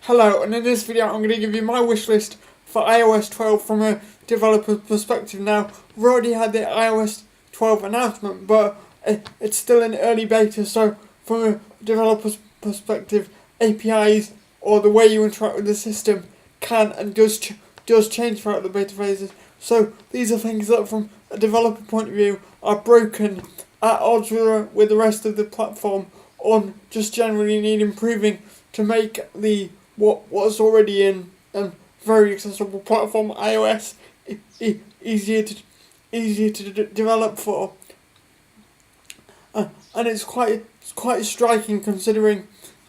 Hello, and in this video I'm going to give you my wish list for iOS 12 from a developer's perspective. Now, we've already had the iOS 12 announcement, but it's still in early beta, so from a developer's perspective, APIs or the way you interact with the system can and does change throughout the beta phases. So these are things that from a developer point of view are broken, at odds with the rest of the platform, or just generally need improving to make the what's already in very accessible platform iOS easier to develop for, and it's quite striking considering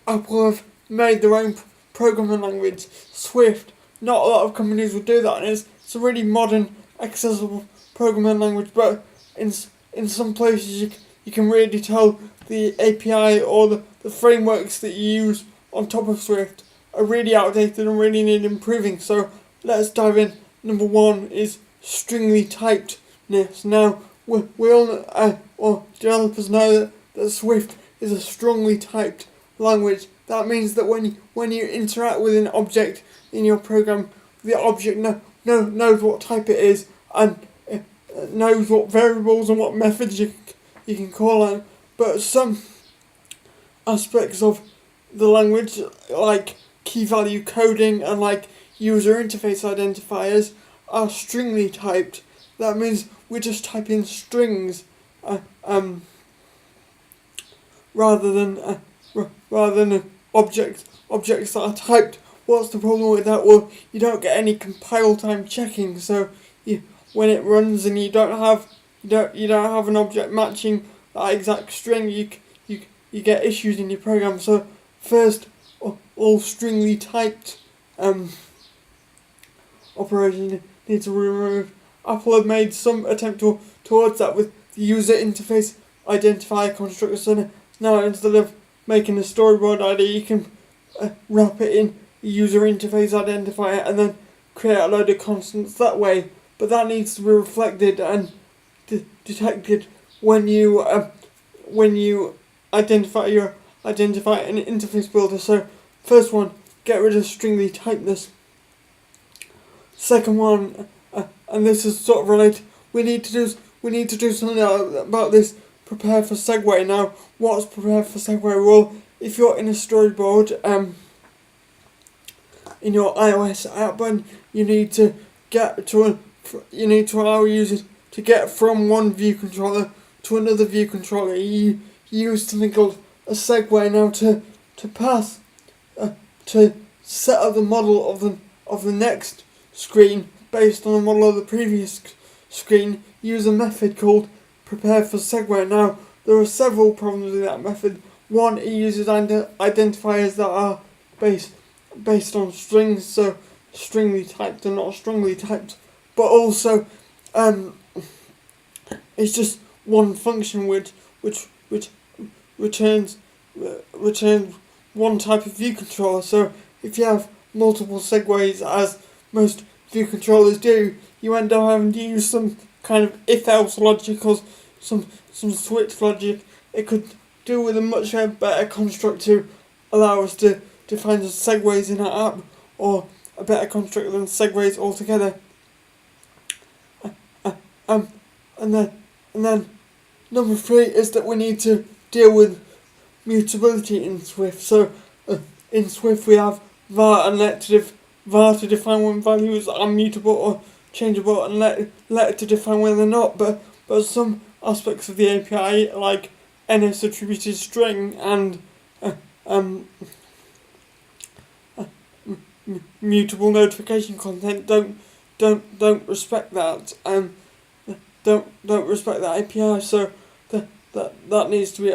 Apple have made their own programming language, Swift. Not a lot of companies would do that, and it's a really modern, accessible programming language. But in some places you can really tell the API or the frameworks that you use on top of Swift are really outdated and really need improving. So let's dive in. Number one is stringly typedness. Now we all developers know that Swift is a strongly typed language. That means that when you interact with an object in your program, the object knows what type it is and knows what variables and what methods you can call on. But some aspects of the language, like key value coding and like user interface identifiers, are stringly typed. That means we just type in strings rather than objects that are typed. What's the problem with that? Well, you don't get any compile time checking. So when it runs and you don't have an object matching that exact string, you get issues in your program. So first, all stringly typed operations need to be removed. Apple have made some attempt towards that with the user interface identifier constructor. So now instead of making a storyboard ID, you can wrap it in a user interface identifier and then create a load of constants that way. But that needs to be reflected and detected when you identify an interface builder. So first one, get rid of stringly typedness. Second one, and this is sort of related, we need to do something about this. Prepare for segue. Now, what's prepare for segue? Well, if you're in a storyboard in your iOS app, and you need to allow users to get from one view controller to another view controller. You use something called a segue now to pass to set up the model of the next screen based on the model of the previous screen. Use a method called prepare for segue. Now, there are several problems with that method. One, it uses identifiers that are based on strings, so stringly typed and not strongly typed. But also, it's just one function which returns one type of view controller. So if you have multiple segues, as most view controllers do, you end up having to use some kind of if-else logic or some switch logic. It could do with a much better construct to allow us to define the segues in our app, or a better construct than segues altogether. And then number three is that we need to deal with mutability in Swift. So in Swift we have var and var to define when values are mutable or changeable, and let to define when they're not. But some aspects of the API, like NS attributed string and mutable notification content don't respect that, don't respect that API. So that needs to be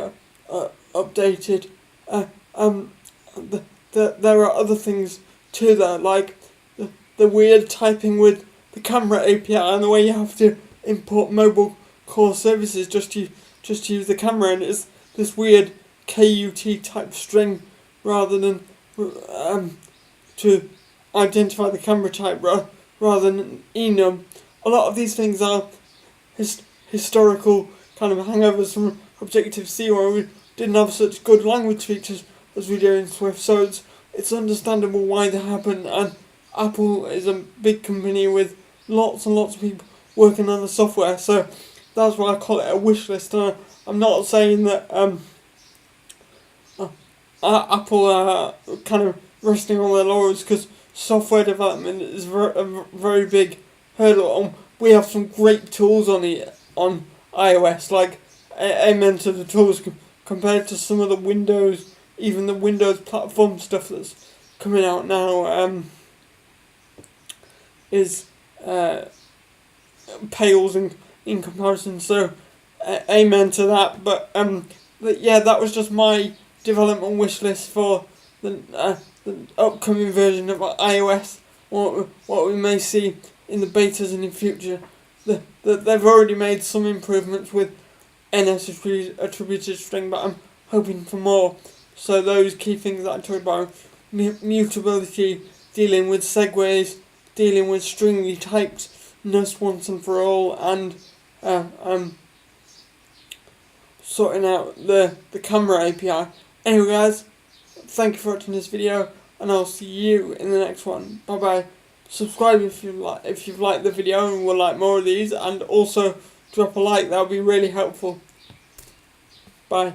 updated. There are other things too there, like the weird typing with the camera API and the way you have to import mobile core services just to use the camera, and it's this weird KUT type string rather than to identify the camera type rather than enum. A lot of these things are historical kind of hangovers from Objective-C, where we didn't have such good language features as we do in Swift. So it's it's understandable why they happen, and Apple is a big company with lots and lots of people working on the software, so that's why I call it a wish list. I'm not saying that Apple are kind of resting on their laurels, because software development is a very big hurdle. We have some great tools on iOS, like amen to the tools compared to some of the Windows, even the Windows platform stuff that's coming out now. Is pales in comparison. So amen to that. But yeah, that was just my development wish list for the upcoming version of iOS. What we may see in the betas and in future. They've already made some improvements with NS attributed string, but I'm hoping for more. So those key things that I talked about: mutability, dealing with segues, dealing with stringy types, NUS once and for all, and sorting out the camera API. Anyway guys, thank you for watching this video, and I'll see you in the next one. Bye bye. Subscribe if you've liked the video and would like more of these, and also drop a like, that would be really helpful. Bye.